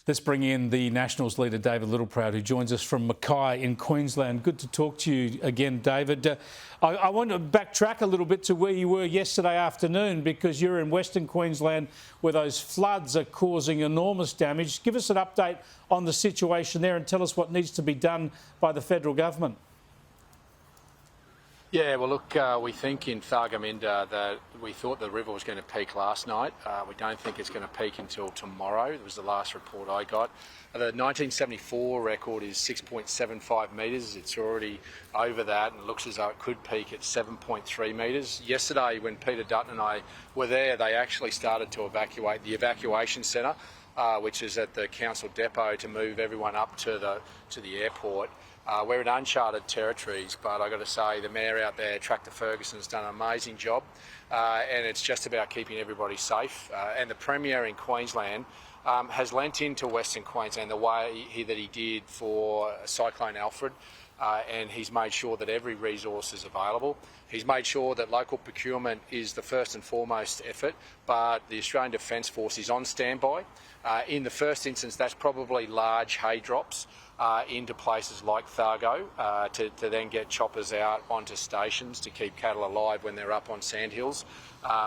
Let's bring in the Nationals leader, David Littleproud, who joins us from Mackay in Queensland. Good to talk to you again, David. I want to backtrack a little bit to where you were yesterday afternoon, because you're in Western Queensland where those floods are causing enormous damage. Give us an update on the situation there and tell us what needs to be done by the federal government. Yeah, well, look, we think in Thargomindah that we thought the river was going to peak last night. We don't think it's going to peak until tomorrow. It was the last report I got. The 1974 record is 6.75 metres. It's already over that and looks as though it could peak at 7.3 metres. Yesterday, when Peter Dutton and I were there, they actually started to evacuate the evacuation centre, which is at the council depot, to move everyone up to the airport. We're in uncharted territories, but I've got to say the mayor out there, Tractor Ferguson, has done an amazing job, and it's just about keeping everybody safe. And the Premier in Queensland has lent into Western Queensland the way that he did for Cyclone Alfred, and he's made sure that every resource is available. He's made sure that local procurement is the first and foremost effort, but the Australian Defence Force is on standby. In the first instance, that's probably large hay drops into places like Thargo to then get choppers out onto stations to keep cattle alive when they're up on sandhills.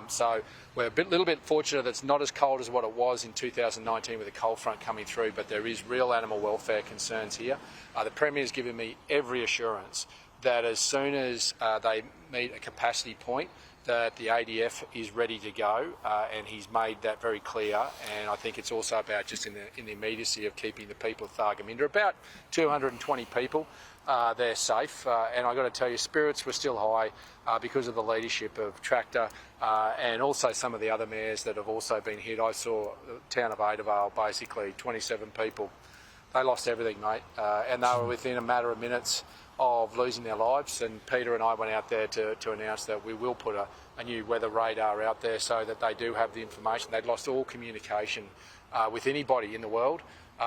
So we're a little bit fortunate that it's not as cold as what it was in 2019 with the cold front coming through, but there is real animal welfare concerns here. The Premier's given me every assurance that as soon as they meet a capacity point, that the ADF is ready to go, and he's made that very clear. And I think it's also about just in the immediacy of keeping the people of Thargomindah, about 220 people, they're safe. And I've got to tell you, spirits were still high because of the leadership of Tractor and also some of the other mayors that have also been hit. I saw the town of Adavale, basically 27 people. They lost everything, mate, and they were within a matter of minutes of losing their lives. And Peter and I went out there to announce that we will put a new weather radar out there so that they do have the information. They'd lost all communication with anybody in the world.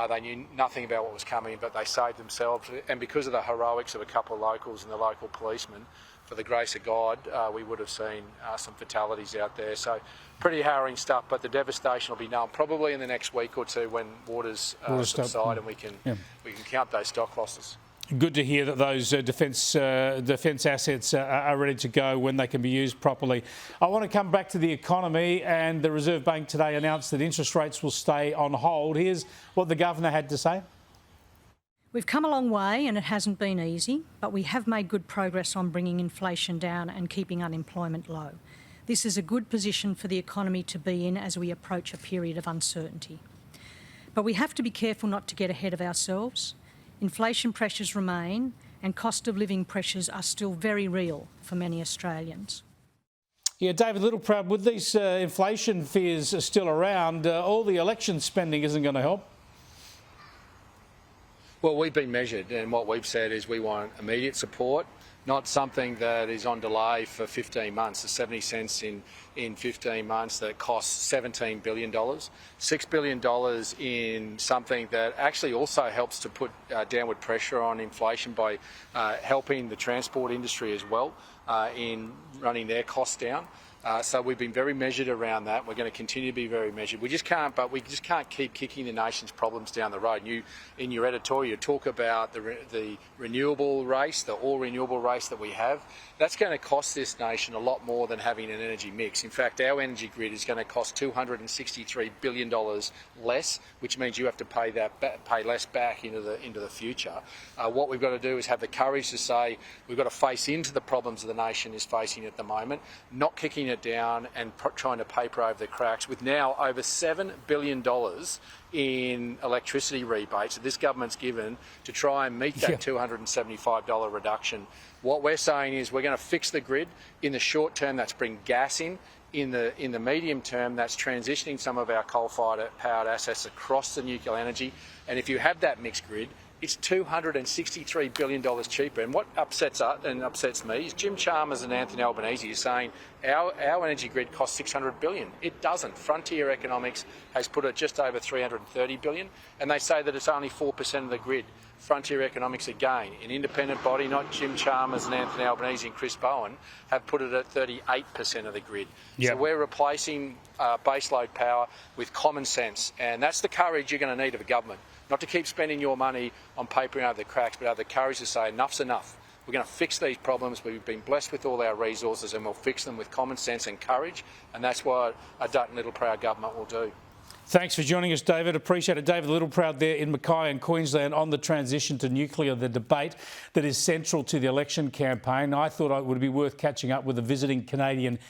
They knew nothing about what was coming, but they saved themselves. And because of the heroics of a couple of locals and the local policemen, for the grace of God, we would have seen some fatalities out there. So pretty harrowing stuff, but the devastation will be known probably in the next week or two when waters subside and we can count those stock losses. Good to hear that those defence assets are ready to go when they can be used properly. I want to come back to the economy, and the Reserve Bank today announced that interest rates will stay on hold. Here's what the Governor had to say. We've come a long way and it hasn't been easy, but we have made good progress on bringing inflation down and keeping unemployment low. This is a good position for the economy to be in as we approach a period of uncertainty. But we have to be careful not to get ahead of ourselves. Inflation pressures remain and cost of living pressures are still very real for many Australians. Yeah, David Littleproud, with these inflation fears still around, all the election spending isn't going to help. Well, we've been measured, and what we've said is we want immediate support, not something that is on delay for 15 months. The 70 cents in 15 months that costs $17 billion. $6 billion in something that actually also helps to put downward pressure on inflation by helping the transport industry as well in running their costs down. So we've been very measured around that. We're going to continue to be very measured. We just can't keep kicking the nation's problems down the road. And you, in your editorial, you talk about the renewable race, the all renewable race that we have. That's going to cost this nation a lot more than having an energy mix. In fact, our energy grid is going to cost $263 billion less, which means you have to pay less back into the future. What we've got to do is have the courage to say we've got to face into the problems the nation is facing at the moment, not kicking it down and trying to paper over the cracks, with now over $7 billion in electricity rebates that this government's given to try and meet that $275 reduction. What we're saying is we're going to fix the grid. In the short term, that's bring gas in. In the medium term, that's transitioning some of our coal-fired powered assets across the nuclear energy. And if you have that mixed grid, it's $263 billion cheaper. And what upsets me is Jim Chalmers and Anthony Albanese are saying Our energy grid costs $600 billion. It doesn't. Frontier Economics has put it just over $330 billion, and they say that it's only 4% of the grid. Frontier Economics, again, an independent body, not Jim Chalmers and Anthony Albanese and Chris Bowen, have put it at 38% of the grid. Yep. So we're replacing baseload power with common sense, and that's the courage you're going to need of a government. Not to keep spending your money on papering over the cracks, but have the courage to say enough's enough. We're going to fix these problems. We've been blessed with all our resources, and we'll fix them with common sense and courage, and that's what a Dutton Littleproud government will do. Thanks for joining us, David. Appreciate it. David Littleproud there in Mackay in Queensland on the transition to nuclear, the debate that is central to the election campaign. I thought it would be worth catching up with a visiting Canadian